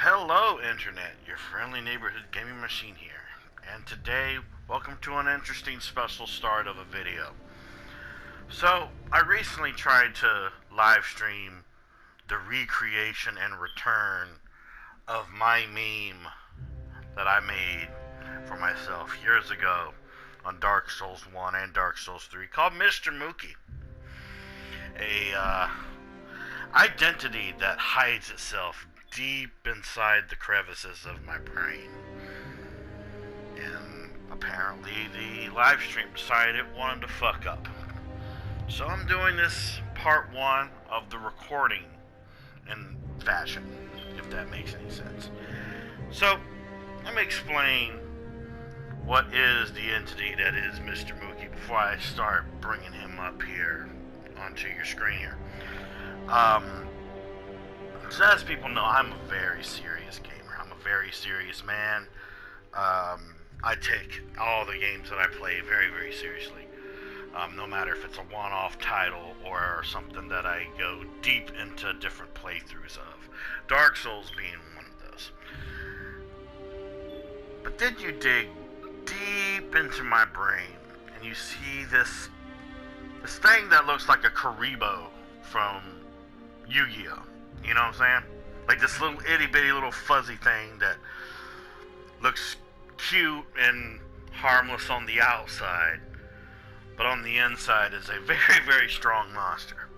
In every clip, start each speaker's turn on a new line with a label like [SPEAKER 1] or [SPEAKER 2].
[SPEAKER 1] Hello Internet, your friendly neighborhood gaming machine here. And today, welcome to an interesting special start of a video. So, I recently tried to live stream the recreation and return of my meme that I made for myself years ago on Dark Souls 1 and Dark Souls 3 called Mr. Mookie. A identity that hides itself deep inside the crevices of my brain. And apparently the live stream decided it wanted to fuck up. So I'm doing this part one of the recording in fashion, if that makes any sense. So, let me explain what is the entity that is Mr. Mookie before I start bringing him up here onto your screen here. So as people know, I'm a very serious gamer. I'm a very serious man. I take all the games that I play very, very seriously. No matter if it's a one-off title or something that I go deep into different playthroughs of. Dark Souls being one of those. But then you dig deep into my brain and you see this thing that looks like a Karibo from Yu-Gi-Oh! You know what I'm saying? Like this little itty-bitty little fuzzy thing that looks cute and harmless on the outside, but on the inside is a very, very strong monster.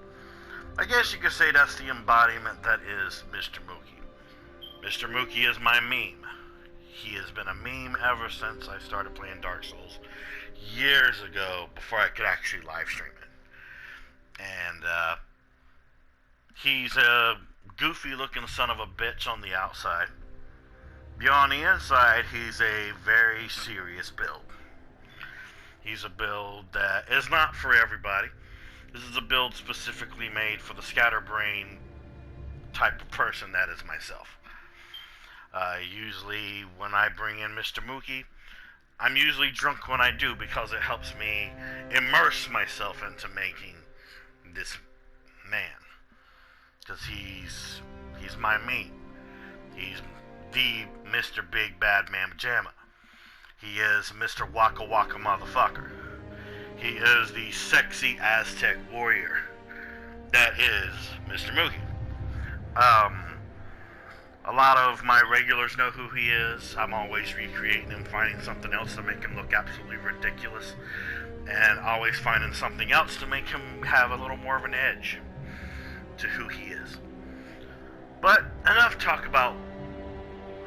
[SPEAKER 1] I guess you could say that's the embodiment that is Mr. Mookie. Mr. Mookie is my meme. He has been a meme ever since I started playing Dark Souls years ago before I could actually live stream it. And he's a goofy looking son of a bitch on the outside. Beyond the inside, he's a very serious build. He's a build that is not for everybody. This is a build specifically made for the scatterbrain type of person that is myself. Usually when I bring in Mr. Mookie, I'm usually drunk when I do because it helps me immerse myself into making this man. Because he's my meme. He's the Mr. Big Bad Mama Jamma. He is Mr. Waka Waka Motherfucker. He is the sexy Aztec warrior. That is Mr. Mookie. A lot of my regulars know who he is. I'm always recreating him, finding something else to make him look absolutely ridiculous. And always finding something else to make him have a little more of an edge to who he is. But enough talk about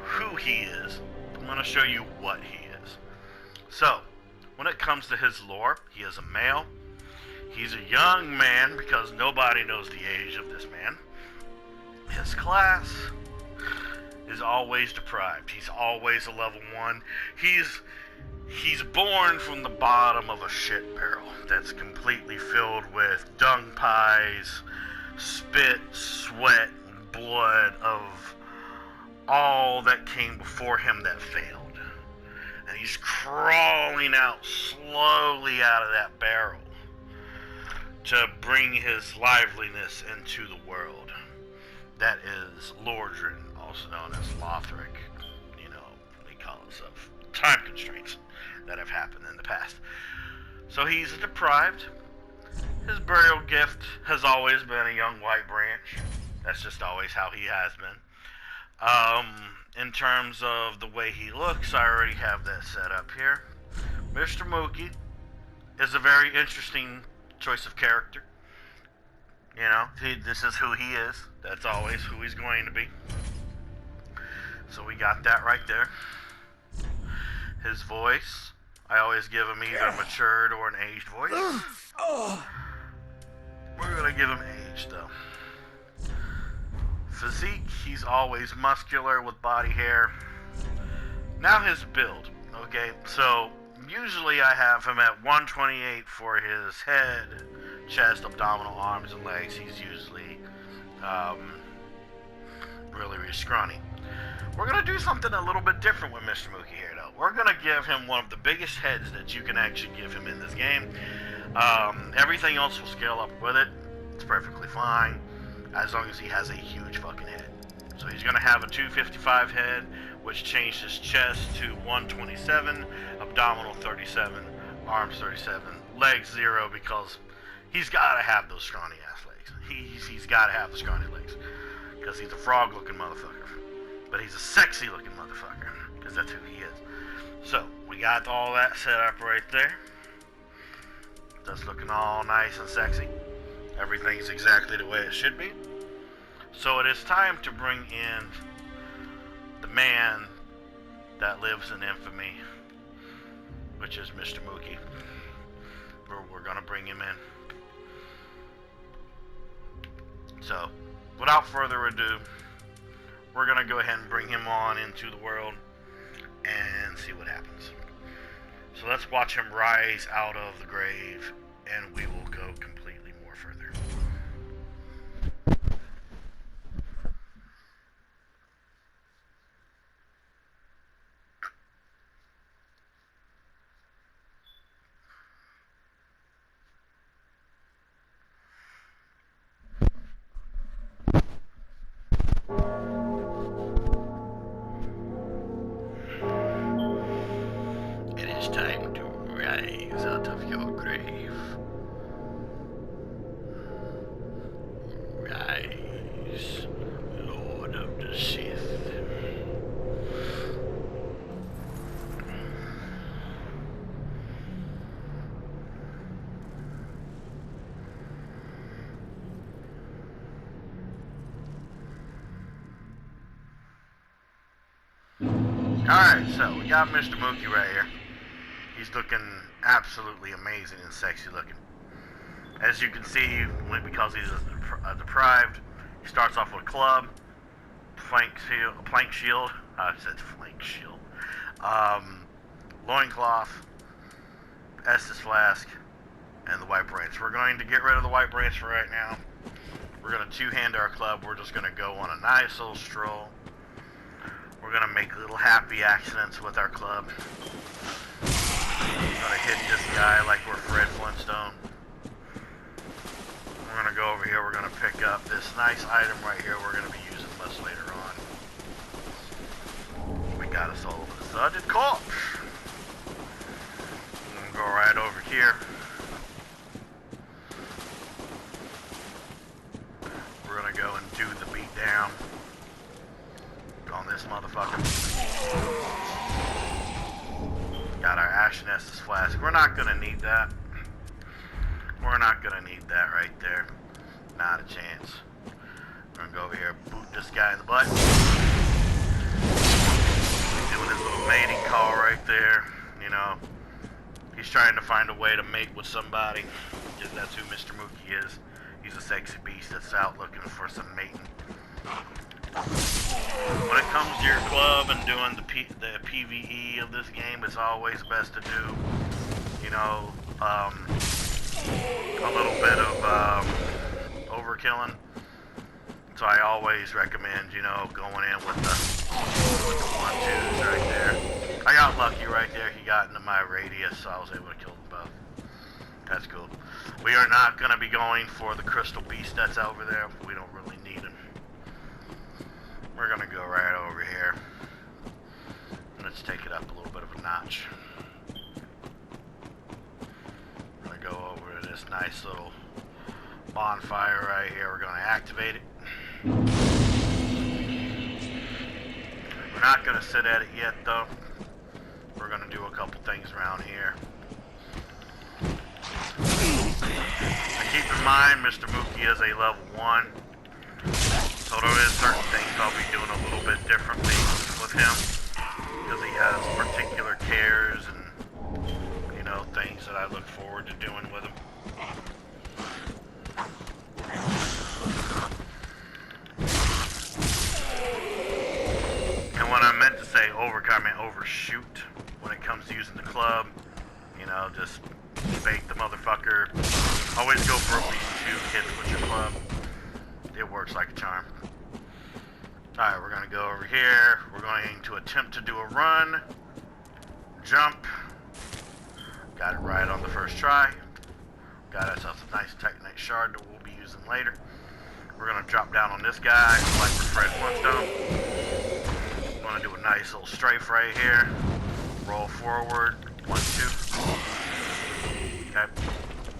[SPEAKER 1] who he is. I'm going to show you what he is. So, when it comes to his lore, he is a male. He's a young man because nobody knows the age of this man. His class is always deprived. He's always a level 1. He's born from the bottom of a shit barrel that's completely filled with dung pies, spit, sweat, and blood of all that came before him that failed. And he's crawling out slowly out of that barrel to bring his liveliness into the world. That is Lothric, also known as Lothric. You know, because of time constraints that have happened in the past. So he's deprived. His burial gift has always been a young white branch. That's just always how he has been. In terms of the way he looks, I already have that set up here. Mr. Mookie is a very interesting choice of character. You know, this is who he is. That's always who he's going to be. So we got that right there. His voice, I always give him either a matured or an aged voice. We're going to give him aged, though. Physique, he's always muscular with body hair. Now his build, okay? So, usually I have him at 128 for his head, chest, abdominal, arms, and legs. He's usually really, really scrawny. We're going to do something a little bit different with Mr. Mookie here, though. We're going to give him one of the biggest heads that you can actually give him in this game. Everything else will scale up with it. It's perfectly fine, as long as he has a huge fucking head. So he's going to have a 255 head, which changed his chest to 127, abdominal 37, arms 37, legs 0, because he's got to have those scrawny ass legs. He's got to have the scrawny legs, because he's a frog looking motherfucker. But he's a sexy looking motherfucker, because that's who he is. So we got all that set up right there. That's looking all nice and sexy. Everything's exactly the way it should be. So it is time to bring in the man that lives in infamy, which is Mr. Mookie. We're gonna bring him in. So, without further ado, we're gonna go ahead and bring him on into the world and see what happens. So let's watch him rise out of the grave, and we will go completely more further. It is time to rise out of your grave. Rise, Lord of the Sith. Alright, so we got Mr. Mookie right here. He's looking absolutely amazing and sexy looking. As you can see, because he's deprived, he starts off with a club, plank shield, I said flank shield, loincloth, Estus flask, and the white branch. We're going to get rid of the white branch for right now. We're going to two-hand our club. We're just going to go on a nice little stroll. We're going to make little happy accidents with our club. We're going to hit this guy like we're Fred Flintstone. We're going to go over here. We're going to pick up this nice item right here we're going to be using much later on. We got us all over the sudden corpse. We're going to go right over here. We're going to go and do the beat down on this motherfucker. Got our Ashen Estus flask. We're not gonna need that. We're not gonna need that right there. Not a chance. We're gonna go over here and boot this guy in the butt. Doing his little mating call right there. You know, he's trying to find a way to mate with somebody. Because that's who Mr. Mookie is. He's a sexy beast that's out looking for some mating. When it comes to your club and doing the PvE of this game, it's always best to do, you know, a little bit of overkilling. So I always recommend, you know, going in with the 1-2s right there. I got lucky right there. He got into my radius, so I was able to kill them both. That's cool. We are not going to be going for the crystal beast that's over there. We don't really need him. We're gonna go right over here. Let's take it up a little bit of a notch. We're gonna go over to this nice little bonfire right here. We're gonna activate it. We're not gonna sit at it yet though. We're gonna do a couple things around here. Now keep in mind, Mr. Mookie is a level 1. So there is certain things I'll be doing a little bit differently with him, because he has particular cares and, you know, things that I look forward to doing with him. And when I meant to say overcome, I meant overshoot when it comes to using the club. You know, just bait the motherfucker. Always go for at least 2 hits with your club. It works like a charm. Alright, we're going to go over here. We're going to attempt to do a run. Jump. Got it right on the first try. Got ourselves a nice Titanite shard that we'll be using later. We're gonna drop down on this guy like Fred Flintstone. Gonna do a nice little strafe right here. Roll forward. 1, 2. Okay.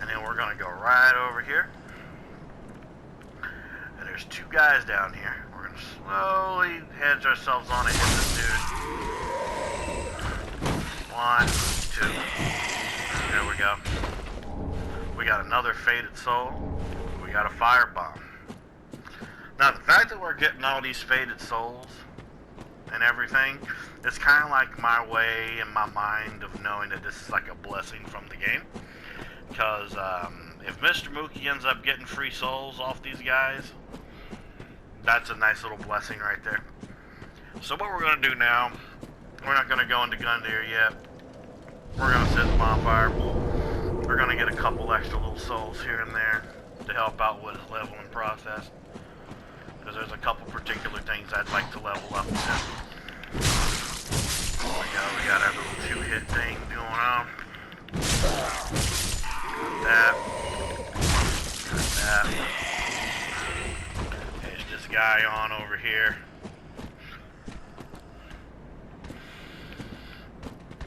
[SPEAKER 1] And then we're gonna go right over here. And there's 2 guys down here. We're gonna slowly hedge ourselves on and hit this dude. 1, 2. There we go. We got another Faded Soul. We got a Firebomb. Now the fact that we're getting all these Faded Souls and everything, it's kind of like my way in my mind of knowing that this is like a blessing from the game. Because if Mr. Mookie ends up getting free souls off these guys, that's a nice little blessing right there. So what we're going to do now, we're not going to go into Gundyr yet. We're going to set the bonfire. We're going to get a couple extra little souls here and there to help out with his leveling process. Because there's a couple particular things I'd like to level up with. We got our little 2-hit thing going on. Got that. There's this guy on over here.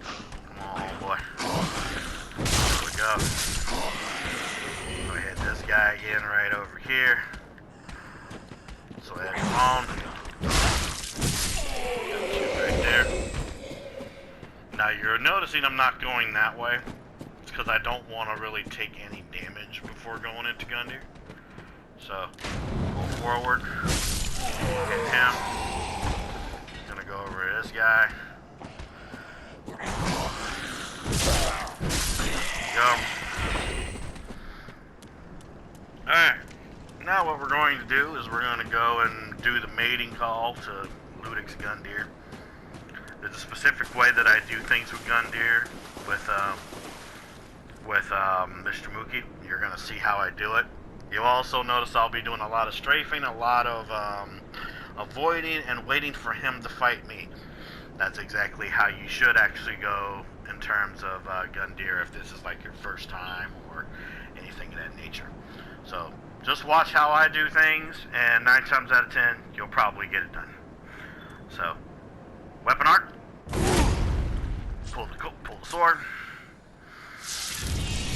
[SPEAKER 1] Come on, boy. There we go. Go hit this guy again right over here. So that's on. Got 2 right there. Now you're noticing I'm not going that way. It's because I don't want to really take any damage before going into Gundyr. So, go forward. Hit him. Gonna go over to this guy. Go. Alright. Now what we're going to do is we're going to go and do the mating call to Lothric Gundyr. There's a specific way that I do things with Gundyr with Mr. Mookie. You're going to see how I do it. You'll also notice I'll be doing a lot of strafing, a lot of avoiding, and waiting for him to fight me. That's exactly how you should actually go in terms of Gundyr if this is like your first time or anything of that nature. So just watch how I do things, and 9 times out of 10, you'll probably get it done. So, weapon art. Pull the sword.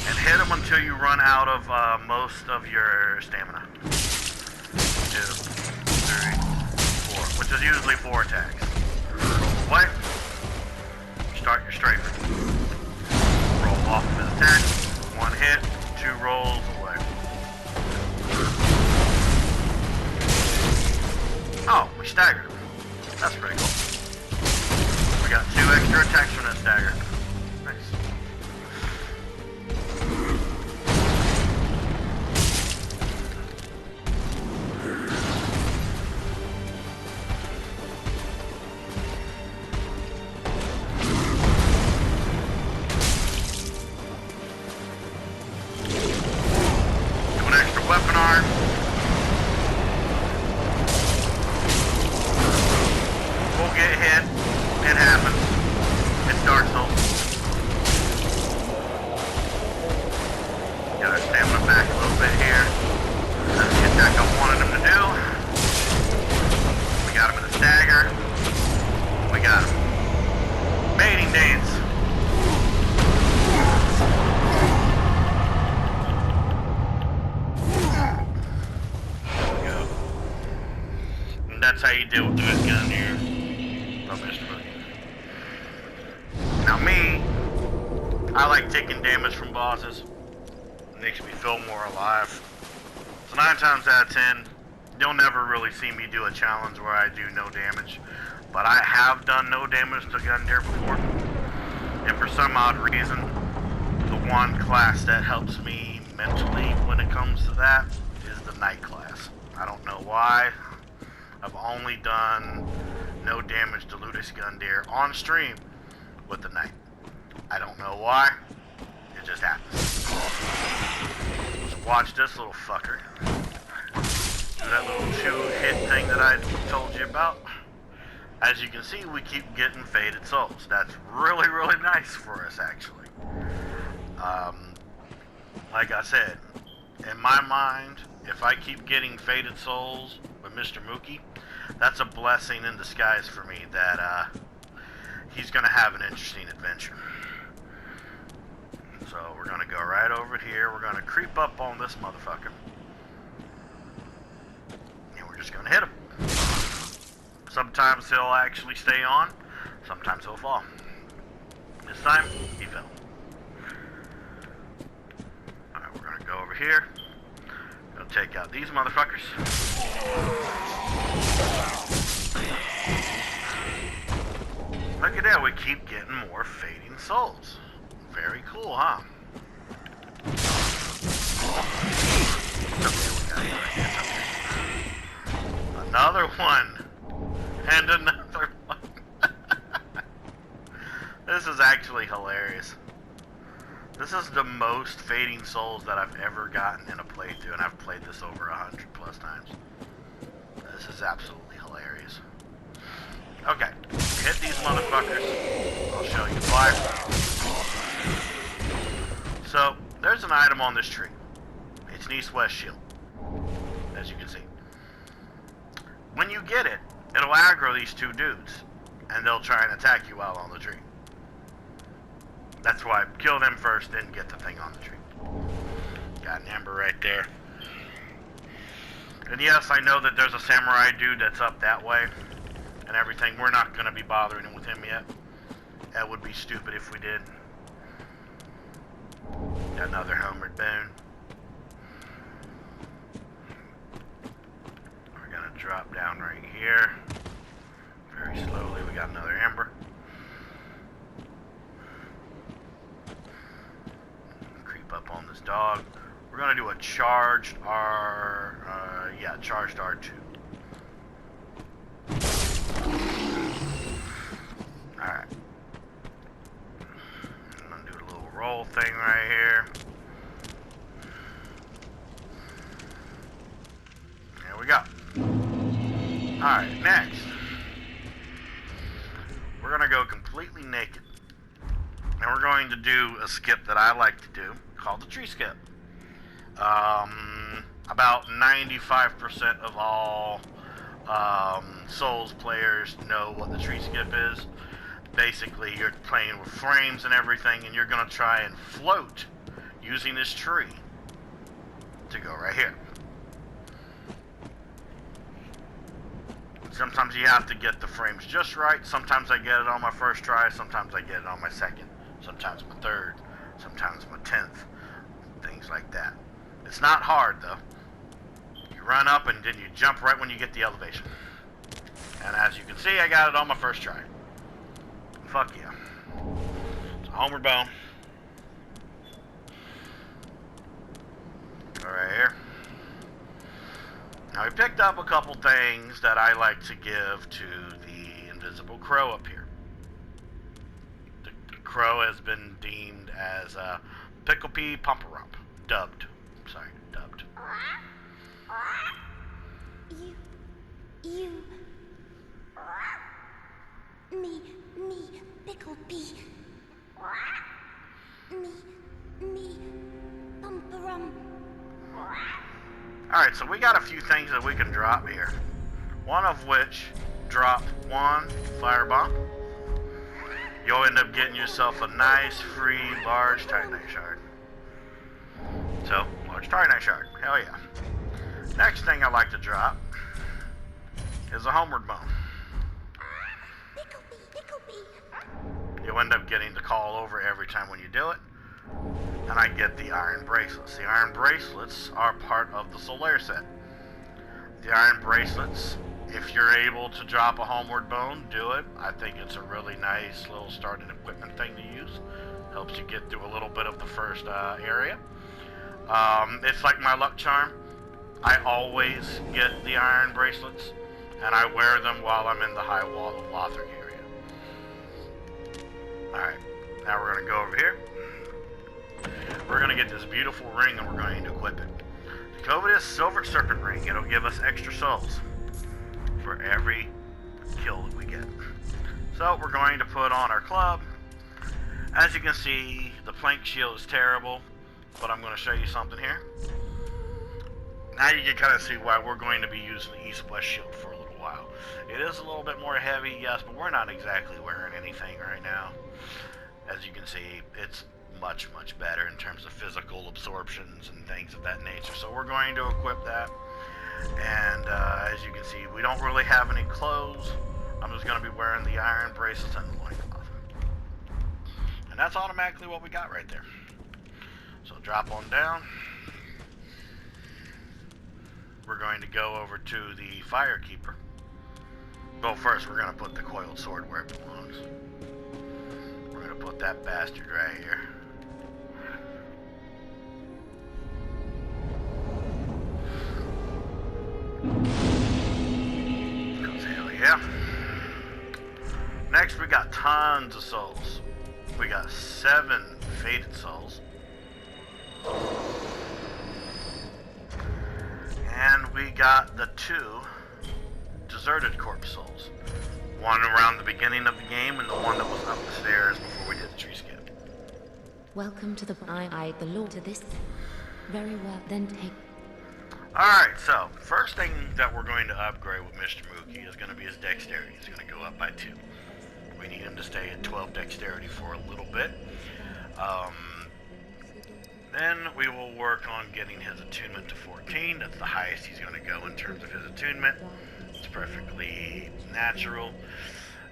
[SPEAKER 1] And hit him until you run out of most of your stamina. 2, 3, 4, which is usually 4 attacks. Roll away. Start your strafing. Roll off of his attack. 1 hit, 2 rolls away. Oh, we staggered him. That's pretty cool. We got 2 extra attacks from that stagger. Nice. Do an extra weapon arm. We'll get hit. It happens. It's Dark Souls. Get our stamina back a little bit here. That's the attack I wanted him to do. We got him in the stagger. We got him. Mating dance. There we go. And that's how you deal with this gun here. Now me, I like taking damage from bosses. It makes me feel more alive. So 9 times out of 10, you'll never really see me do a challenge where I do no damage. But I have done no damage to Gundyr before. And for some odd reason, the one class that helps me mentally when it comes to that is the Knight class. I don't know why. I've only done no damage to Lothric Gundyr on stream with the Knight. I don't know why. It just happens. So watch this little fucker. That little 2-hit thing that I told you about. As you can see, we keep getting Faded Souls. That's really, really nice for us, actually. Like I said, in my mind, if I keep getting faded souls with Mr. Mookie, that's a blessing in disguise for me that he's going to have an interesting adventure. So we're going to go right over here. We're going to creep up on this motherfucker. And we're just going to hit him. Sometimes he'll actually stay on. Sometimes he'll fall. This time, he fell. Alright, we're going to go over here. Going to take out these motherfuckers. Look at that, we keep getting more fading souls. Very cool, huh? Another one. And another one. This is actually hilarious. This is the most fading souls that I've ever gotten in a playthrough, and I've played this over 100 plus times. This is absolutely hilarious. Okay, hit these motherfuckers. I'll show you why. So, there's an item on this tree. It's an east-west shield, as you can see. When you get it, it'll aggro these two dudes, and they'll try and attack you while on the tree. That's why kill them first, then get the thing on the tree. Got an ember right there. And yes, I know that there's a samurai dude that's up that way and everything. We're not going to be bothering with him yet. That would be stupid if we did. Got another homeward boon. We're going to drop down right here. Very slowly. We got another ember. Creep up on this dog. We're going to do a charged charged R2. Alright. I'm going to do a little roll thing right here. There we go. Alright, next. We're going to go completely naked. And we're going to do a skip that I like to do called the tree skip. About 95% of all Souls players know what the tree skip is. Basically, you're playing with frames and everything, and you're going to try and float using this tree to go right here. Sometimes you have to get the frames just right. Sometimes I get it on my first try. Sometimes I get it on my second. Sometimes my third. Sometimes my 10th. Things like that. It's not hard, though. You run up and then you jump right when you get the elevation. And as you can see, I got it on my first try. Fuck yeah. It's a homeward bone. Go right here. Now we picked up a couple things that I like to give to the invisible crow up here. The crow has been deemed as a pickle pea pumperump. Dubbed.
[SPEAKER 2] Me, pickle pea. Me, pumperum.
[SPEAKER 1] Alright, so we got a few things that we can drop here. One of which, drop one firebomb. You'll end up getting yourself a nice, free, large Titanite shard. So, large Titanite shard. Hell yeah. Next thing I like to drop is a homeward bone.
[SPEAKER 2] Pickle pea.
[SPEAKER 1] You'll end up getting the call over every time when you do it. And I get the iron bracelets. The iron bracelets are part of the Solaire set. The iron bracelets, if you're able to drop a homeward bone, do it. I think it's a really nice little starting equipment thing to use. Helps you get through a little bit of the first area. It's like my luck charm. I always get the iron bracelets, and I wear them while I'm in the high wall of Lothric area. Alright, now we're going to go over here. We're going to get this beautiful ring, and we're going to equip it. The covetous silver serpent ring. It'll give us extra souls for every kill that we get. So we're going to put on our club. As you can see, the plank shield is terrible, but I'm going to show you something here. now you can kind of see why we're going to be using the East-West shield for a little while. It is a little bit more heavy, yes, but we're not exactly wearing anything right now. As you can see, it's much, much better in terms of physical absorptions and things of that nature. So we're going to equip that. And as you can see, we don't really have any clothes. I'm just going to be wearing the iron bracelets and the loincloth. And that's automatically what we got right there. So drop on down. We're going to go over to the Firekeeper. Well, first we're going to put the coiled sword where it belongs. We're going to put that bastard right here. Because hell yeah. Next we got tons of souls. We got 7 faded souls. And we got the 2 deserted corpse souls. One around the beginning of the game and the one that was up the stairs before we did the tree skip.
[SPEAKER 3] Welcome to the I belong to this. Very well, then take.
[SPEAKER 1] Alright, so first thing that we're going to upgrade with Mr. Mookie is going to be his dexterity. He's going to go up by 2. We need him to stay at 12 dexterity for a little bit. Then we will work on getting his attunement to 14. That's the highest he's going to go in terms of his attunement. It's perfectly natural.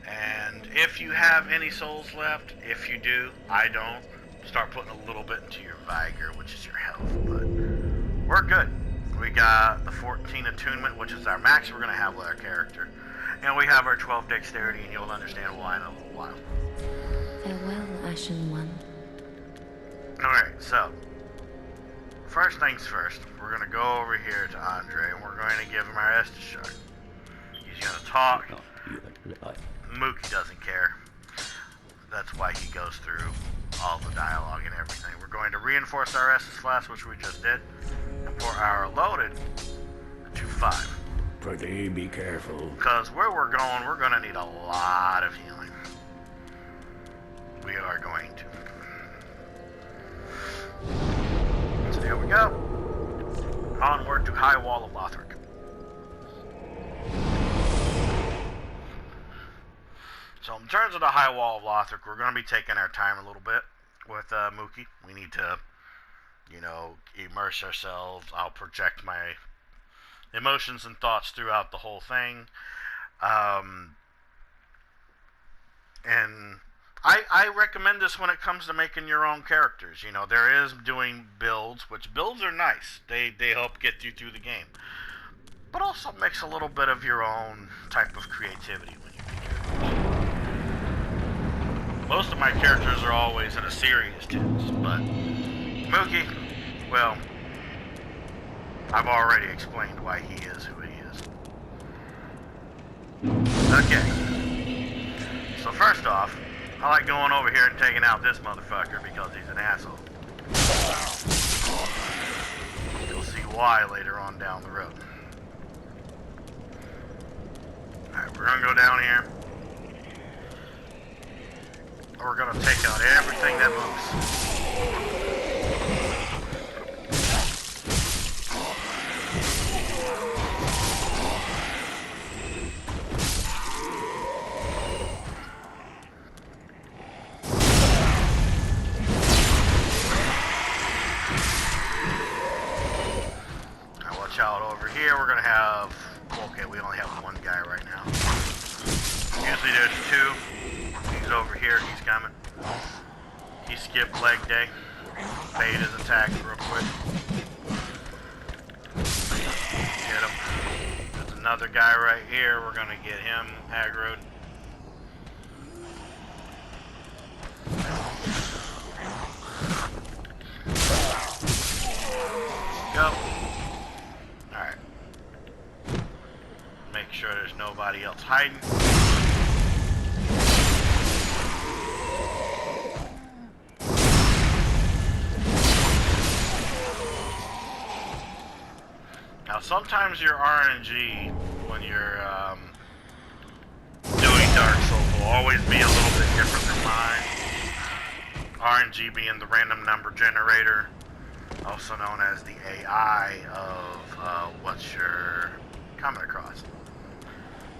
[SPEAKER 1] And if you have any souls left, if you do, I don't, start putting a little bit into your vigor, which is your health. But we're good. We got the 14 attunement, which is our max we're going to have with our character. And we have our 12 dexterity, and you'll understand why in a little while.
[SPEAKER 3] Farewell, Ashen One.
[SPEAKER 1] Alright, so first things first, we're going to go over here to Andre, and we're going to give him our Estus shard. He's going to talk. Mookie doesn't care. That's why he goes through all the dialogue and everything. We're going to reinforce our Estus flask, which we just did, and for our loaded to 5.
[SPEAKER 4] Pretty be careful.
[SPEAKER 1] Because where we're going to need a lot of healing. We are going to. So here we go. Onward to High Wall of Lothric. So in terms of the High Wall of Lothric, we're going to be taking our time a little bit with Mookie. We need to, you know, immerse ourselves. I'll project my emotions and thoughts throughout the whole thing. And I recommend this when it comes to making your own characters. You know, there is doing builds, which builds are nice. They help get you through the game. But also mix a little bit of your own type of creativity when you make characters. Most of my characters are always in a serious tense, but Mookie, well, I've already explained why he is who he is. Okay. So first off, I like going over here and taking out this motherfucker because he's an asshole. You'll see why later on down the road. Alright, we're gonna go down here. We're gonna take out everything that moves. Here we're gonna have, okay, we only have one guy right now. Usually there's 2. He's over here, he's coming. He skipped leg day. Bait his attacks real quick. Get him. There's another guy right here, we're gonna get him aggroed. Go. Alright. Make sure there's nobody else hiding. Now sometimes your RNG when you're doing Dark Souls will always be a little bit different than mine. RNG being the random number generator. also known as the AI of what you're coming across.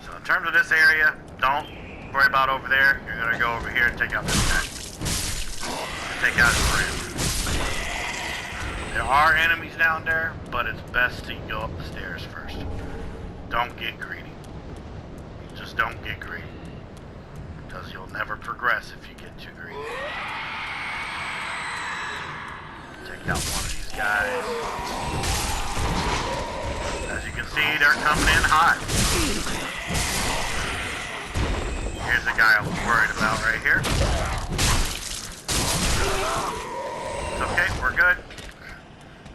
[SPEAKER 1] So in terms of this area, don't worry about over there. You're going to go over here and take out this guy. Take out his friend. There are enemies down there, but it's best to go up the stairs first. Don't get greedy. Just don't get greedy. Because you'll never progress if you get too greedy. Take out one of these guys. As you can see, they're coming in hot. Here's the guy I was worried about right here. It's okay, we're good.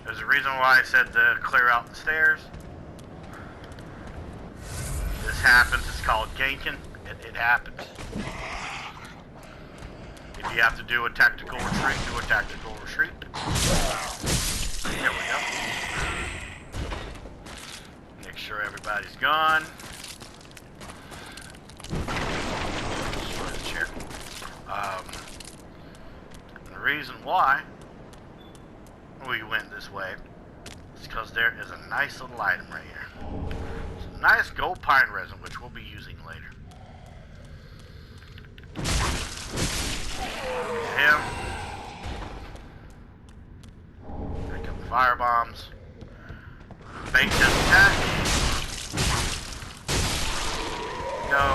[SPEAKER 1] There's a reason why I said to clear out the stairs. This happens, it's called ganking. It happens. If you have to do a tactical retreat, do a tactical retreat. There we go. Make sure everybody's gone. Destroy the chair. The reason why we went this way is because there is a nice little item right here. It's a nice gold pine resin, which we'll be using later. Him. Pick up the fire bombs. Bait his attack. Go.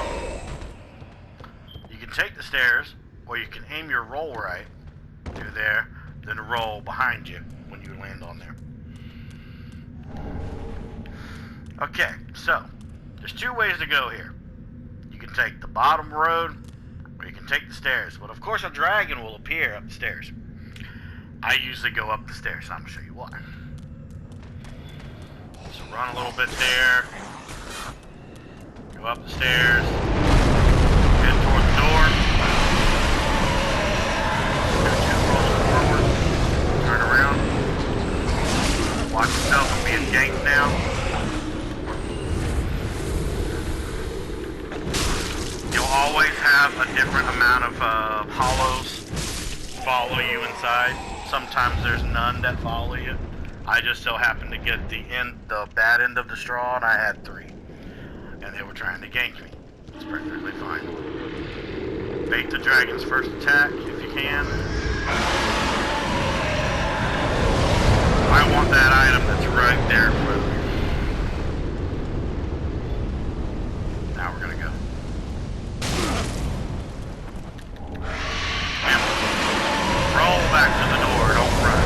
[SPEAKER 1] You can take the stairs, or you can aim your roll right through there, then roll behind you when you land on there. Okay, so there's two ways to go here. You can take the bottom road, or you can take the stairs. But of course a dragon will appear up the stairs. I usually go up the stairs, so I'm going to show you why. So run a little bit there. Go up the stairs. Head toward the door. Roll forward. Turn around. Watch yourself from being ganked now. You'll always have a different amount of hollows follow you inside. Sometimes there's none that follow you. I just so happened to get the bad end of the straw, and I had 3. And they were trying to gank me. It's perfectly fine. Bait the dragon's first attack if you can. I want that item that's right there for me. Now we're gonna go. Roll back to the door, don't run.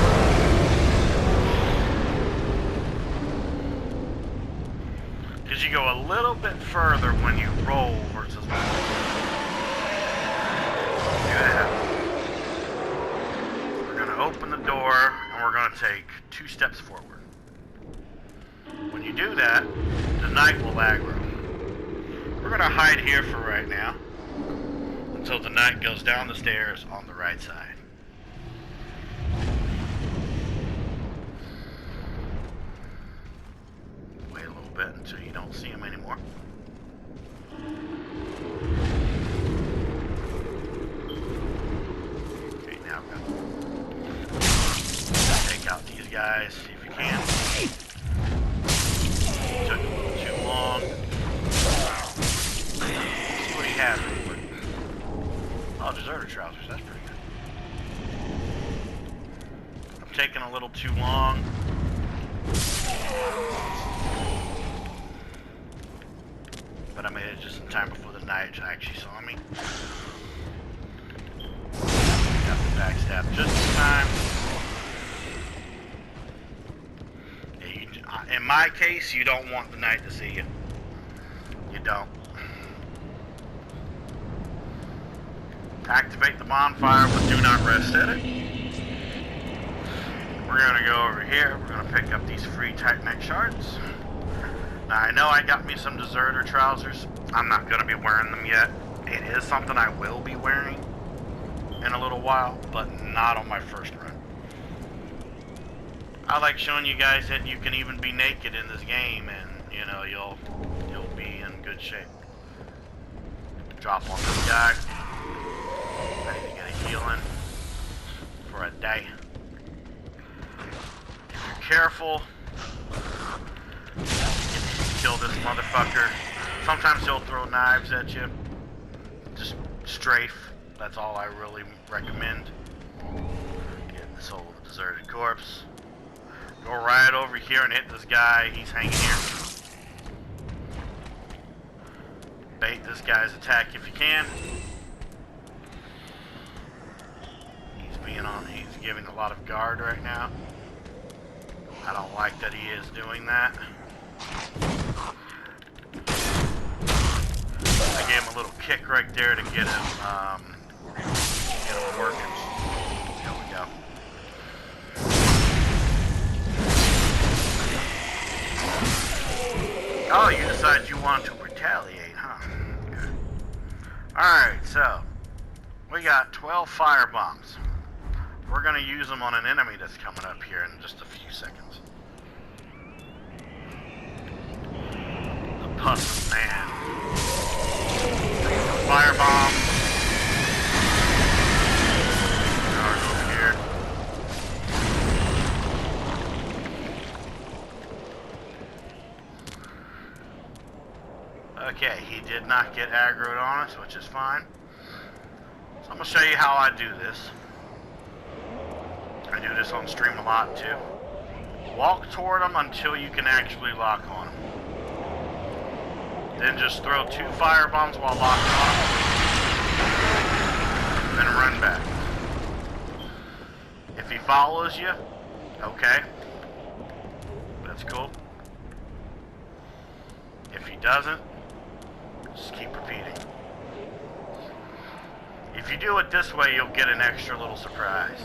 [SPEAKER 1] Because you go a little bit further when you roll versus when you do that. We're going to open the door and we're going to take 2 steps forward. When you do that, the knight will aggro. We're going to hide here for right now until the knight goes down the stairs on the right side. Wait a little bit until you don't see him anymore. Okay, now go. Take out these guys, see if you can. Took a little too long. See what he has real quick. Oh, deserter trousers, that's pretty good. I'm taking a little too long. But I made it just in time before the knight actually saw me. Got the backstab just in time. Yeah, in my case, you don't want the knight to see you. You don't. Activate the bonfire, but do not rest at it. We're going to go over here. We're going to pick up these free Titanite shards. Now, I know I got me some deserter trousers. I'm not going to be wearing them yet. It is something I will be wearing in a little while, but not on my first run. I like showing you guys that you can even be naked in this game, and you know you'll be in good shape. Drop on this guy. Ready to get a healing for a day. careful. Kill this motherfucker. Sometimes he'll throw knives at you. Just strafe. That's all I really recommend. Get the soul of a deserted corpse. Go right over here and hit this guy. He's hanging here. Bait this guy's attack if you can. He's giving a lot of guard right now. I don't like that he is doing that. I gave him a little kick right there to get him working. There we go. Oh, you decided you want to retaliate, huh? Good. Alright, so we got 12 fire bombs. We're going to use them on an enemy that's coming up here in just a few seconds. The Puss Man. Firebomb. Ours over here. Okay, he did not get aggroed on us, which is fine. So I'm going to show you how I do this. I do this on stream a lot too. Walk toward them until you can actually lock on them. Then just throw 2 fire bombs while locked on them. Then run back. If he follows you, okay. That's cool. If he doesn't, just keep repeating. If you do it this way, you'll get an extra little surprise.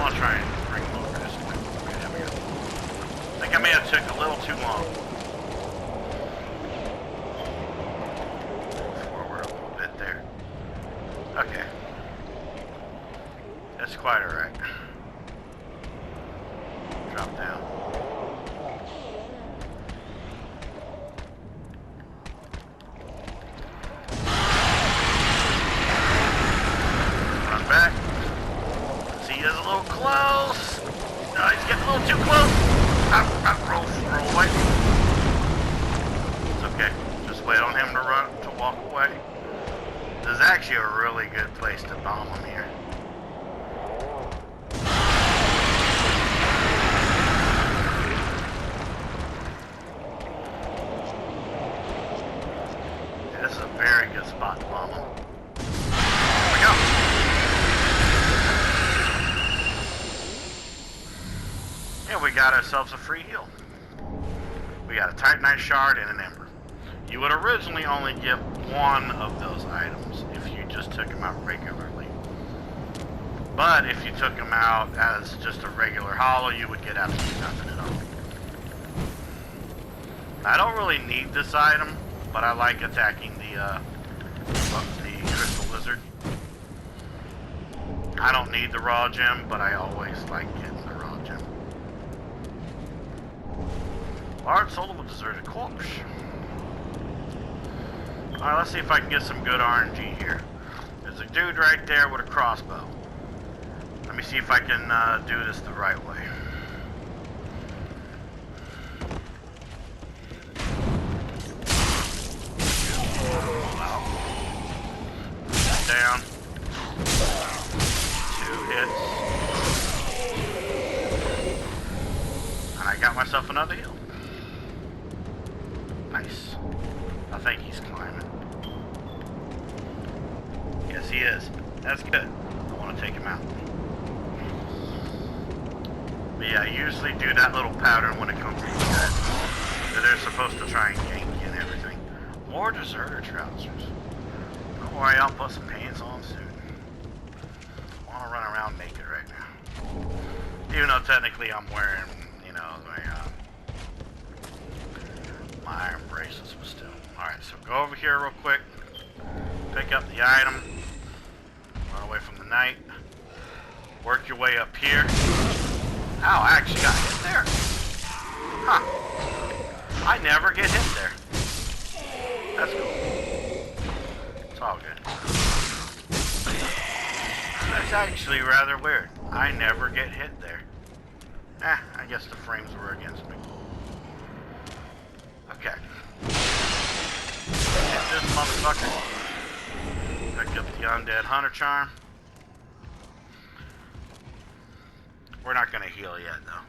[SPEAKER 1] I'll try and bring him over this way. Okay, there we go. I think I may have took a little too long. Forward a little bit there. Okay. That's quite alright. Drop down. Run back. He is a little close. No, he's getting a little too close. Roll away. It's okay. Just wait on him to walk away. This is actually a really good place to bomb him here. Yeah, this is a very good spot to bomb him. There we go. And we got ourselves a free heal. We got a Titanite shard and an ember. You would originally only get one of those items if you just took them out regularly. But if you took them out as just a regular hollow, you would get absolutely nothing at all. I don't really need this item, but I like attacking the crystal lizard. I don't need the raw gem, but I always like getting the raw gem. Large soul of a deserted corpse. Alright, let's see if I can get some good RNG here. There's a dude right there with a crossbow. Let me see if I can do this the right way. Down. 2 hits. And I got myself another heal. Nice. I think he's climbing. Yes, he is. That's good. I want to take him out. But yeah, I usually do that little pattern when it comes to these guys. They're supposed to try and gank you and everything. More deserter trousers. Don't worry, I'll put some pants on soon. I want to run around naked right now. Even though technically I'm wearing, you know, my iron bracelets, but still. Alright, so go over here real quick. Pick up the item. Run away from the knight. Work your way up here. Ow, I actually got hit there. Huh. I never get hit there. That's cool. It's all good. That's actually rather weird. I never get hit there. I guess the frames were against me. Okay. Hit this motherfucker. Pick up the Undead Hunter Charm. We're not gonna heal yet, though.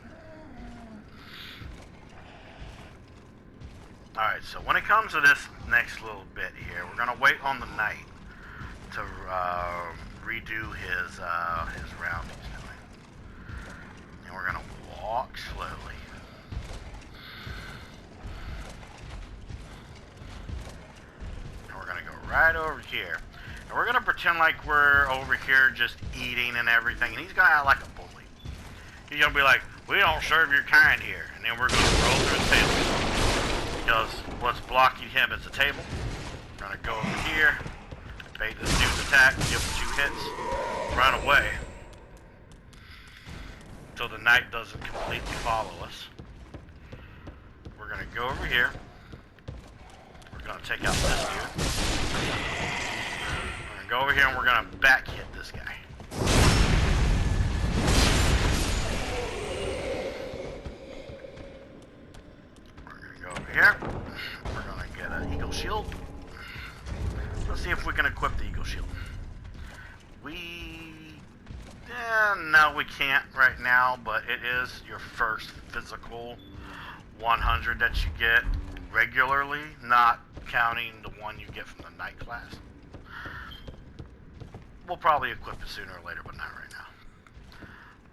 [SPEAKER 1] Alright, so when it comes to this next little bit here, we're gonna wait on the knight to redo his round he's doing. And we're gonna walk slowly. And we're gonna go right over here. And we're gonna pretend like we're over here just eating and everything. And he's gonna act like a bully. He's gonna be like, we don't serve your kind here. And then we're gonna roll through the table. Because what's blocking him is the table. We're gonna go over here, bait this dude's attack, give him 2 hits, run away. So the knight doesn't completely follow us. We're gonna go over here. We're gonna take out this dude. We're gonna go over here and we're gonna back hit this guy. Here, we're gonna get an Eagle Shield. Let's see if we can equip the Eagle Shield. No, we can't right now, but it is your first physical 100 that you get regularly, not counting the one you get from the Knight class. We'll probably equip it sooner or later, but not right now.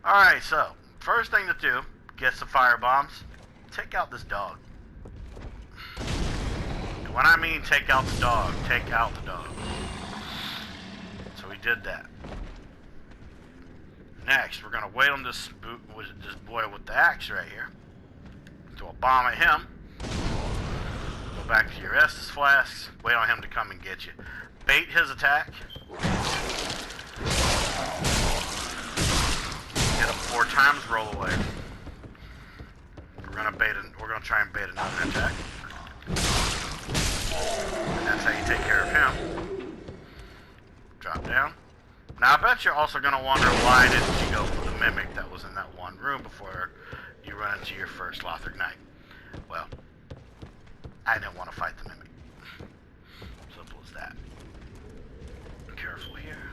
[SPEAKER 1] Alright, so, first thing to do, get some fire bombs, take out this dog. When I mean take out the dog, take out the dog. So we did that. Next, we're gonna wait on this boy with the axe right here. Throw a bomb at him. Go back to your Estus flasks. Wait on him to come and get you. Bait his attack. Hit him 4 times. Roll away. We're gonna try and bait another attack. And that's how you take care of him. Drop down. Now I bet you're also going to wonder why didn't you go for the Mimic that was in that one room before you run into your first Lothric Knight. Well, I didn't want to fight the Mimic. Simple as that. Be careful here.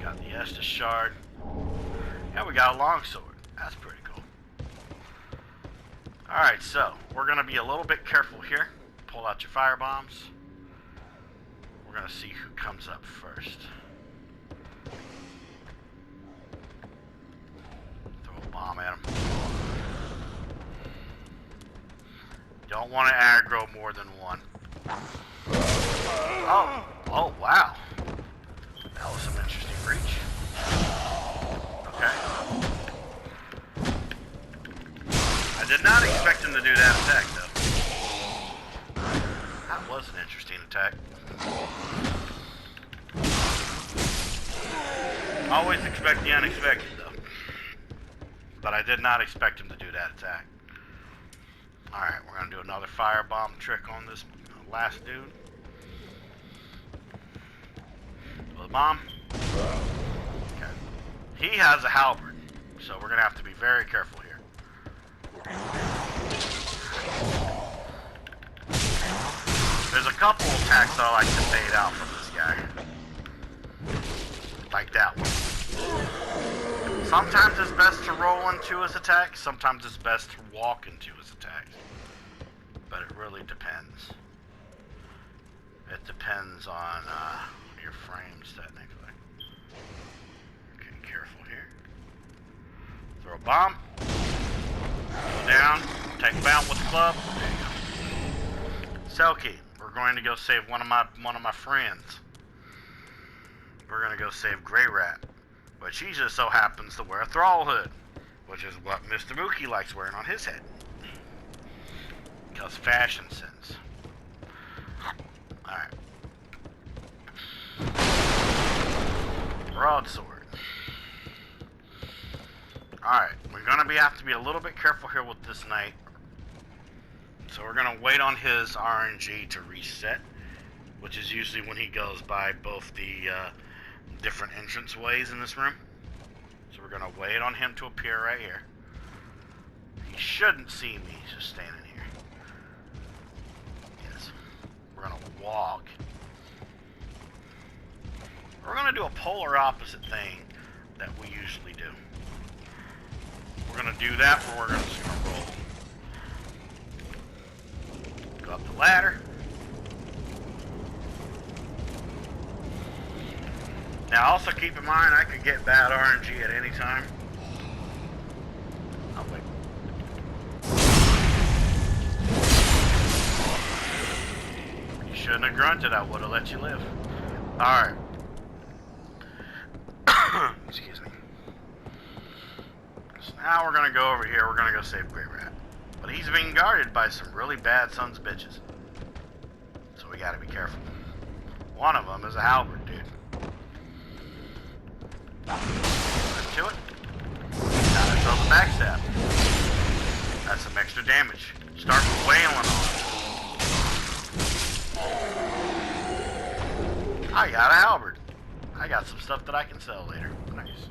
[SPEAKER 1] Got the Estus Shard. Yeah, we got a longsword. That's pretty cool. Alright, so we're going to be a little bit careful here. Pull out your fire bombs. We're gonna see who comes up first. Throw a bomb at him. Don't want to aggro more than one. Oh wow. That was some interesting reach. Okay. I did not expect him to do that attack though. That was an interesting attack. Always expect the unexpected, though. But I did not expect him to do that attack. Alright, we're going to do another firebomb trick on this last dude. With a bomb. Okay. He has a halberd, so we're going to have to be very careful here. There's a couple attacks that I like to bait out from this guy. Like that one. Sometimes it's best to roll into his attacks, sometimes it's best to walk into his attacks. But it really depends. It depends on your frames, technically. Okay, careful here. Throw a bomb. Go down. Take him out with the club. There you go. Selkie. We're going to go save one of my friends. We're going to go save Grey Rat. But she just so happens to wear a Thrall hood, which is what Mr. Mookie likes wearing on his head. Because fashion sense. Alright. Broadsword. Alright, we're going to have to be a little bit careful here with this knight. So we're going to wait on his RNG to reset, which is usually when he goes by both the different entrance ways in this room. So we're gonna wait on him to appear right here. He shouldn't see me, he's just standing here. Yes. We're gonna walk. We're gonna do a polar opposite thing that we usually do. We're gonna do that where we're just gonna roll. Go up the ladder. Now also keep in mind I could get bad RNG at any time. Oh wait. You shouldn't have grunted, I would have let you live. Alright. Excuse me. So now we're gonna go over here, we're gonna go save Grey Rat. But he's being guarded by some really bad sons of bitches. So we gotta be careful. One of them is a halberd dude. To it. Got ourselves a backstab. That's some extra damage. Start wailing on it. I got a halberd. I got some stuff that I can sell later. Nice.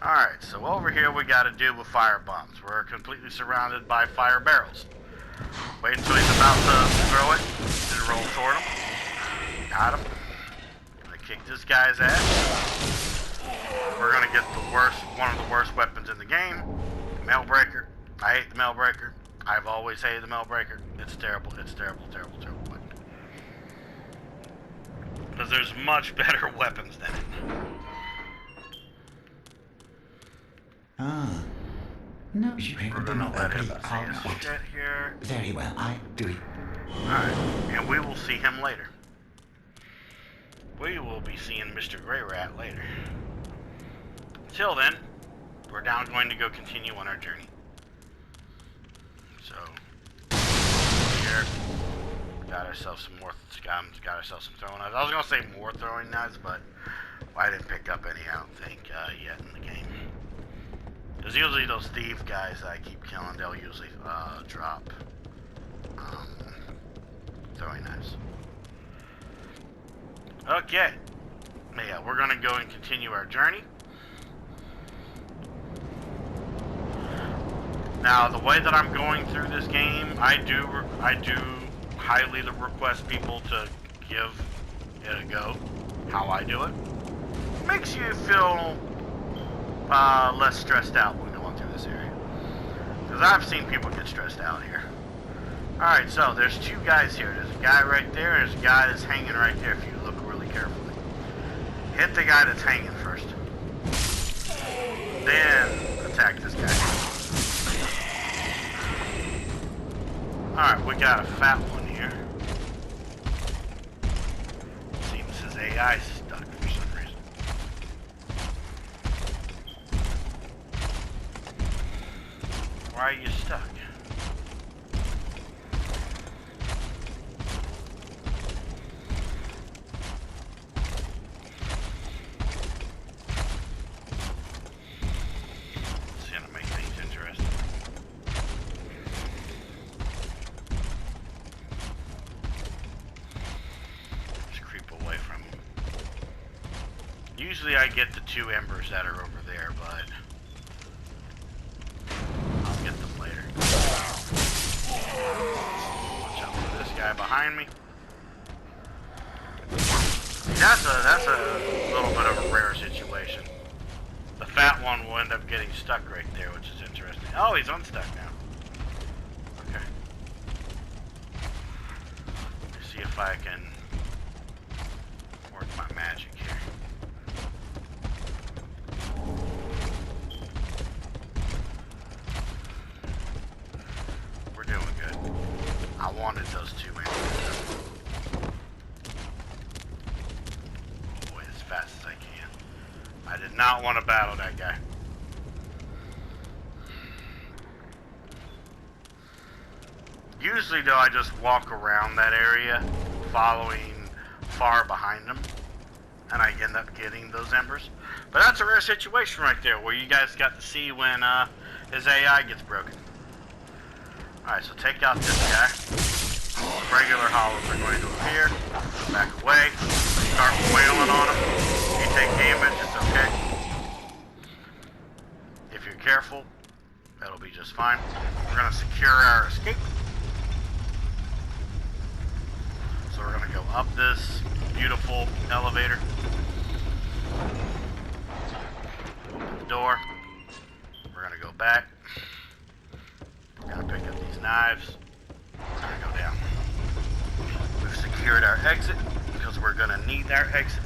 [SPEAKER 1] Alright, so over here we got to deal with fire bombs. We're completely surrounded by fire barrels. Wait until he's about to throw it and roll toward him. Got him. Gonna kick this guy's ass. We're gonna get the worst, one of the worst weapons in the game, the Mailbreaker. I hate the Mailbreaker. I've always hated the Mailbreaker. It's terrible. It's terrible, terrible, terrible weapon. Because there's much better weapons than it.
[SPEAKER 5] Ah. No,
[SPEAKER 1] We're gonna let him say his shit here.
[SPEAKER 5] Very well, I do.
[SPEAKER 1] Alright, and we will see him later. We will be seeing Mr. Grey Rat later. Till then, we're now going to go continue on our journey. So, here, got ourselves some more scums, got ourselves some throwing knives. I was going to say more throwing knives, but I didn't pick up any, I don't think, yet in the game. Because usually those thief guys that I keep killing, they'll usually drop throwing knives. Okay. Yeah, we're going to go and continue our journey. Now, the way that I'm going through this game, I do highly request people to give it a go. How I do it makes you feel less stressed out when going through this area. Because I've seen people get stressed out here. Alright, so there's two guys here. There's a guy right there, and there's a guy that's hanging right there if you look really carefully. Hit the guy that's hanging first. Then attack this guy. Alright, we got a fat one here. Seems his AI stuck for some reason. Why are you stuck? It's gonna make things interesting. Usually I get the two embers that are over there, but I'll get them later. Watch out for this guy behind me. That's a little bit of a rare situation. The fat one will end up getting stuck right there, which is interesting. Oh, he's unstuck now. Okay. Let's see if I can work my magic here. We're doing good. I wanted those two answers. Boy, as fast as I can. I did not want to battle that guy. Usually though, I just walk around that area, following far behind them, and I end up getting those embers. But that's a rare situation right there, where you guys got to see when his AI gets broken. Alright, so take out this guy. Regular hollows are going to appear. Back away. start wailing on him. If you take damage, it's okay. If you're careful, that'll be just fine. We're going to secure our escape. So we're going to go up this beautiful elevator. Open the door. We're going to go back. We're going to pick up these knives. We're going to go down. We've secured our exit because we're going to need our exit.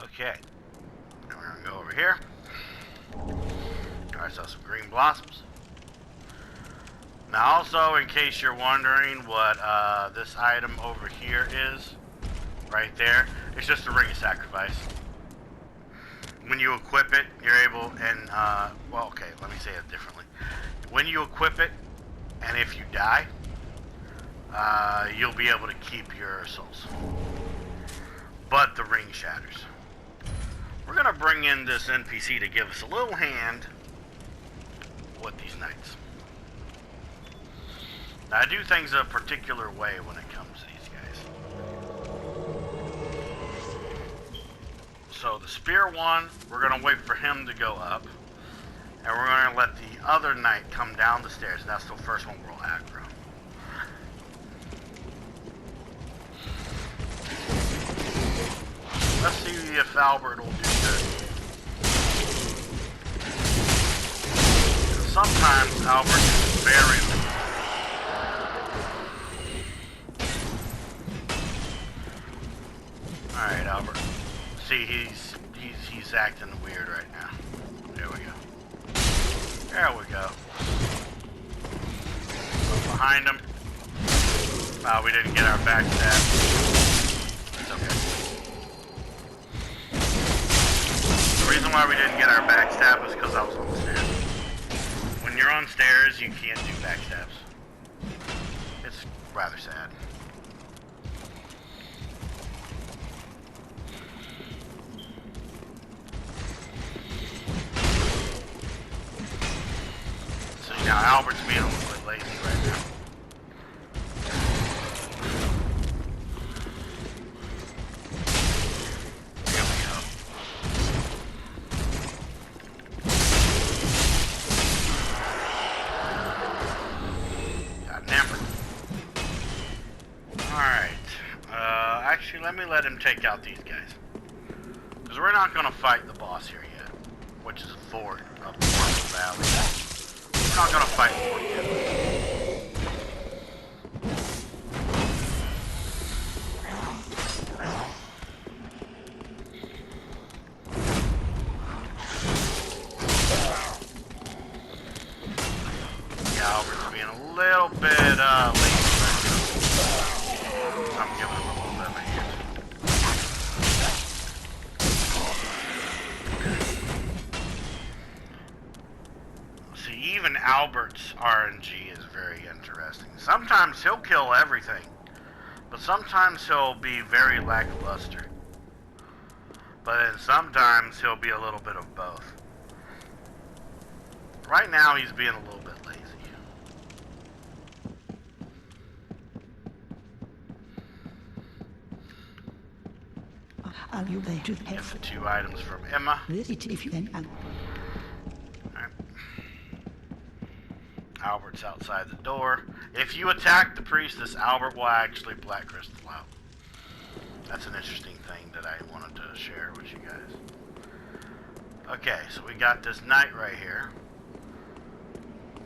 [SPEAKER 1] Okay. Now we're going to go over here. Alright, so some green blossoms. Now also, in case you're wondering what this item over here is, right there, it's just a ring of sacrifice. When you equip it, you're able, and, well, okay, let me say it differently. When you equip it, and if you die, you'll be able to keep your souls. But the ring shatters. We're going to bring in this NPC to give us a little hand with these knights. Now, I do things a particular way when it comes to these guys. So the spear one, we're going to wait for him to go up. And we're going to let the other knight come down the stairs. And that's the first one we'll aggro. Let's see if Albert will do good. Sometimes Albert is very weak. Alright, Albert. See, he's acting weird right now. There we go. There we go. Go behind him. Oh, we didn't get our backstab. It's okay. The reason why we didn't get our backstab was because I was on the stairs. When you're on stairs, you can't do backstabs. It's rather sad. Now Albert's being a little bit lazy right now. Here we go. Got an ember. Alright. Actually, let him take out these guys. Because we're not going to fight the boss here yet. Which is Thor up the valley. We're not gonna fight for you. Yeah, Albert's being a little bit lazy right now. I'm giving him a little bit of a hand. Even Albert's RNG is very interesting. Sometimes he'll kill everything, but sometimes he'll be very lackluster. But then sometimes he'll be a little bit of both. Right now he's being a little bit lazy.
[SPEAKER 5] Are you there to
[SPEAKER 1] Get the 2 items from Emma.
[SPEAKER 5] if you can?
[SPEAKER 1] Albert's outside the door. If you attack the priestess, Albert will actually black crystal out. That's an interesting thing that I wanted to share with you guys. Okay, so we got this knight right here.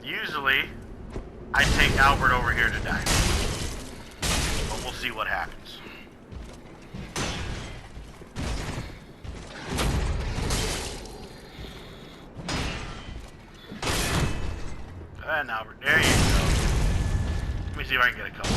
[SPEAKER 1] Usually, I take Albert over here to die. But we'll see what happens. And Albert, there you go. Let me see if I can get a couple.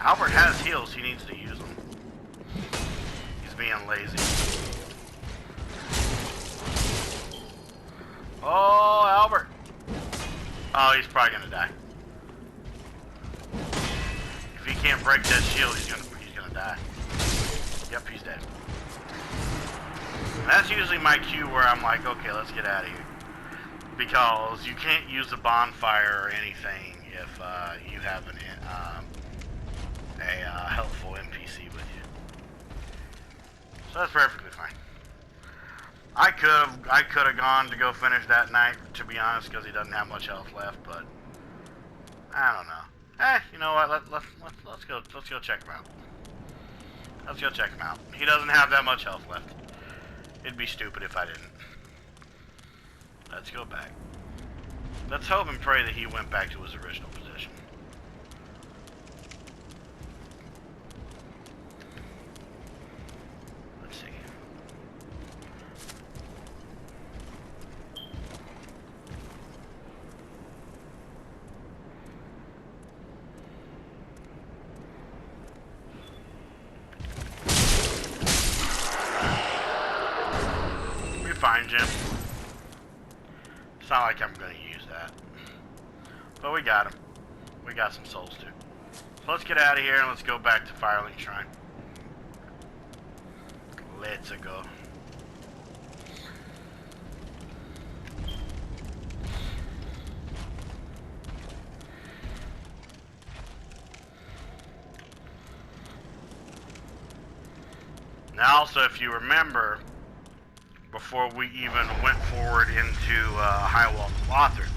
[SPEAKER 1] Albert has heals, he needs to use them. He's being lazy. Oh, Albert! Oh, he's probably gonna die. can't break that shield, he's gonna die. Yep, he's dead. And that's usually my cue where I'm like, okay, let's get out of here. Because you can't use a bonfire or anything if you have a helpful NPC with you. So that's perfectly fine. I could have gone to go finish that knight, to be honest, because he doesn't have much health left, but I don't know. You know what? Let's go check him out. Let's go check him out. He doesn't have that much health left. It'd be stupid if I didn't. Let's go back. Let's hope and pray that he went back to his original position. Let's see. You're fine, Jim. It's not like I'm going to use that. But we got him. We got some souls too. So let's get out of here and let's go back to Firelink Shrine. Let's go. Now also, if you remember, before we even went forward into Highwall Lothric,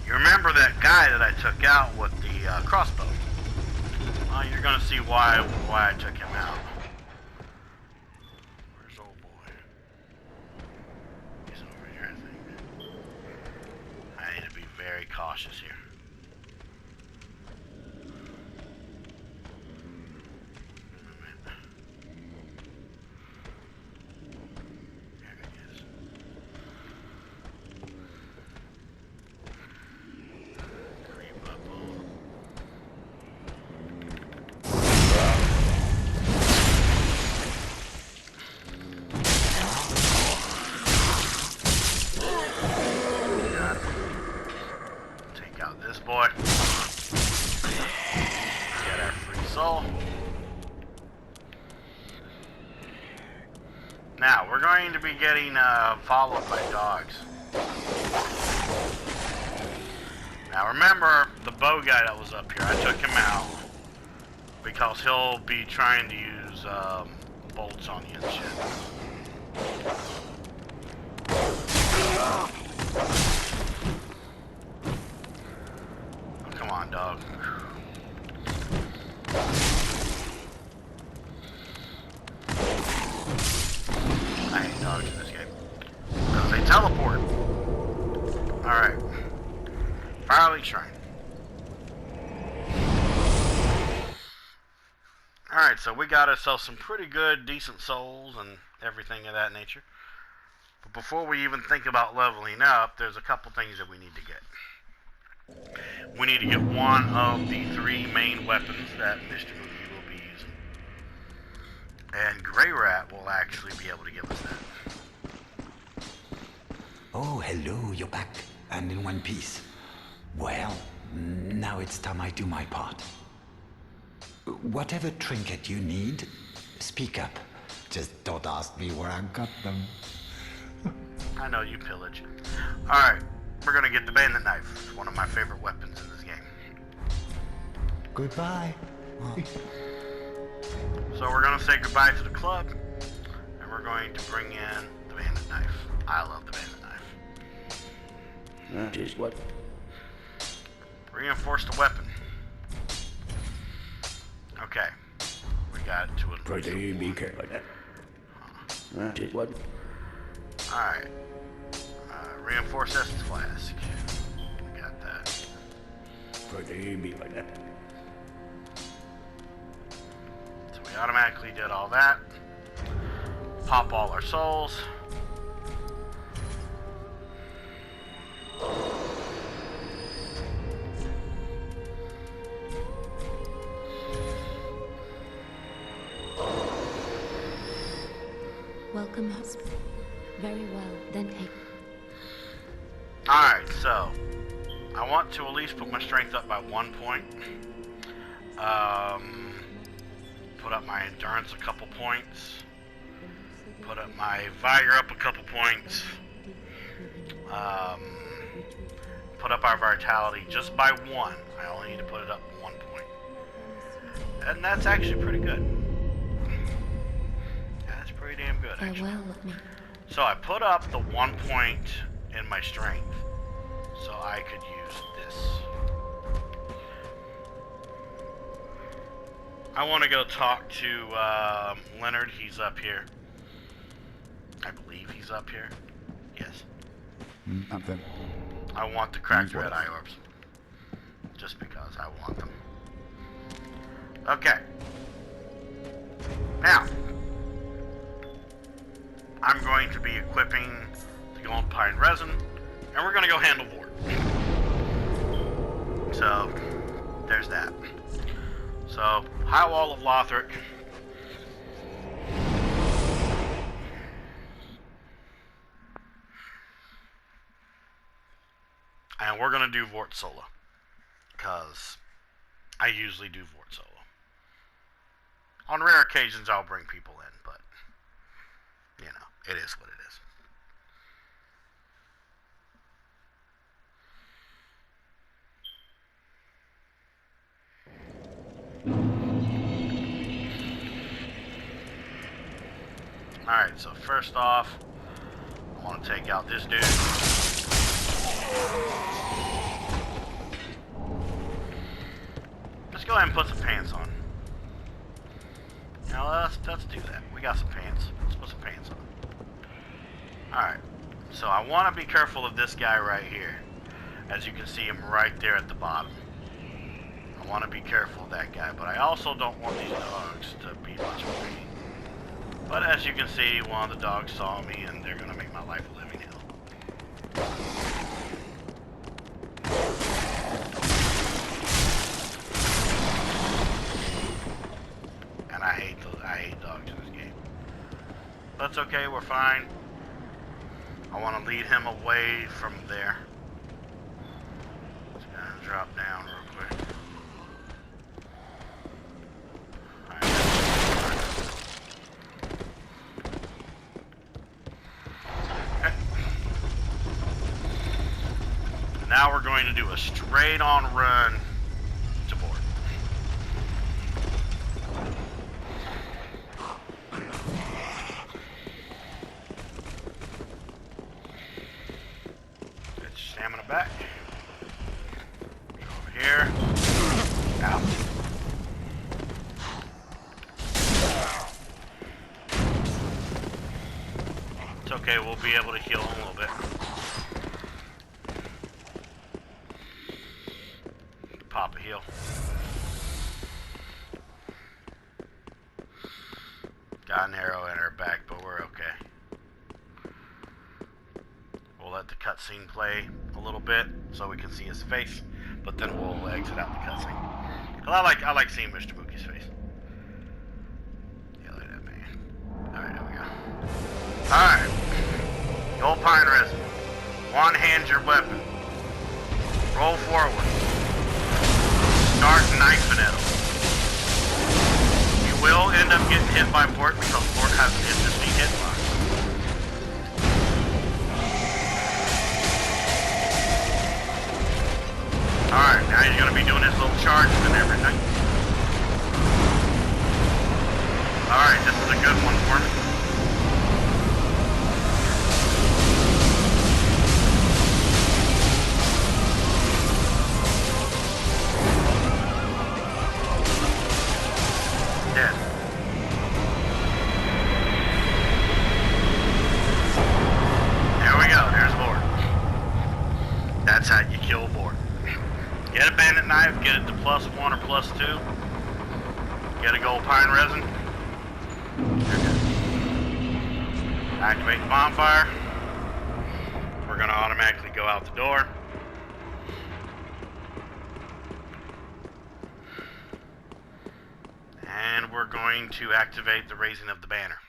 [SPEAKER 1] you remember that guy that I took out with the crossbow? You're gonna see why I took him out. Where's old boy? He's over here, I think. I need to be very cautious here. Boy. Get our free soul. Now, we're going to be getting followed by dogs. Now, remember the bow guy that was up here. I took him out because he'll be trying to use bolts on you and shit. Come on, dog. I hate dogs in this game. Because they teleport. Alright. Firelink Shrine. Alright, so we got ourselves some pretty good, decent souls and everything of that nature. But before we even think about leveling up, there's a couple things that we need to get. We need to get one of the 3 main weapons that Mr. Mookie will be using. And Grey Rat will actually be able to give us that.
[SPEAKER 6] Oh, hello, you're back, and in one piece. Well, now it's time I do my part. Whatever trinket you need, speak up. Just don't ask me where I got them.
[SPEAKER 1] I know you pillage. Alright. We're gonna get the bandit knife. It's one of my favorite weapons in this game.
[SPEAKER 6] Goodbye.
[SPEAKER 1] So we're gonna say goodbye to the club, and we're going to bring in the bandit knife. I love the bandit knife.
[SPEAKER 4] Just what?
[SPEAKER 1] Reinforce the weapon. Okay. We got it to it.
[SPEAKER 4] Pretty be careful. Just what?
[SPEAKER 1] Alright. Reinforce Essence Flask. We got that.
[SPEAKER 4] Pretty be like that.
[SPEAKER 1] So we automatically did all that. Pop all our souls.
[SPEAKER 3] Welcome, husband. Very well, then take.
[SPEAKER 1] Alright, so I want to at least put my strength up by 1 point. Put up my endurance a couple points. Put up my vigor up a couple points. Put up our vitality just by 1. I only need to put it up 1 point. And that's actually pretty good. That's pretty damn good, actually.
[SPEAKER 3] Farewell with me.
[SPEAKER 1] So I put up the 1 point in my strength, so I could use this. I want to go talk to Leonard. He's up here. I believe he's up here. Yes.
[SPEAKER 4] Nothing.
[SPEAKER 1] I want the cracked red eye orbs. Just because I want them. Okay. Now, I'm going to be equipping the gold pine resin, and we're going to go handle Vort. So, there's that. So, High Wall of Lothric. And we're going to do Vort solo. Because I usually do Vort solo. On rare occasions, I'll bring people in, but, you know, it is what it is. Alright, so first off, I want to take out this dude. Let's go ahead and put some pants on. Now let's do that. We got some pants. Let's put some pants on. Alright, so I want to be careful of this guy right here. As you can see him right there at the bottom. I want to be careful of that guy, but I also don't want these dogs to be much of a pain. But as you can see, one of the dogs saw me and they're going to make my life a living hell. And I hate dogs in this game. That's okay, we're fine. I want to lead him away from there. Just gonna drop down real quick. Okay. Now we're going to do a straight on run to board. Get stamina back. Go over here. Out. It's okay, we'll be able to heal him a little bit. Pop a heal. Got an arrow in her back, but we're okay. We'll let the cutscene play a little bit so we can see his face, but then we'll exit out the cutscene. Cause I like seeing Mr. Mookie's face. Yeah, look at that man. Alright, there we go. Alright. Gold pine resin. One hand your weapon. Roll forward. Start knifing at him. You will end up getting hit by Vort because Vort has an interesting hitbox. Alright, now he's going to be doing his little charges and everything. Alright, this is a good one for me. Dead. There we go, there's Vort. That's how you kill Vort. Get a bandit knife, get it to +1 or +2. Get a gold pine resin. You're good. Activate the bonfire. We're going to automatically go out the door. And we're going to activate the raising of the banner.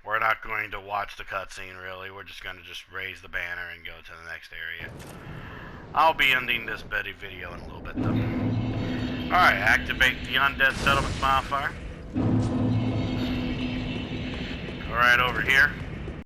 [SPEAKER 1] We're not going to watch the cutscene really. We're just going to raise the banner and go to the next area. I'll be ending this video in a little bit though. Alright, activate the Undead Settlement modifier. Go right over here.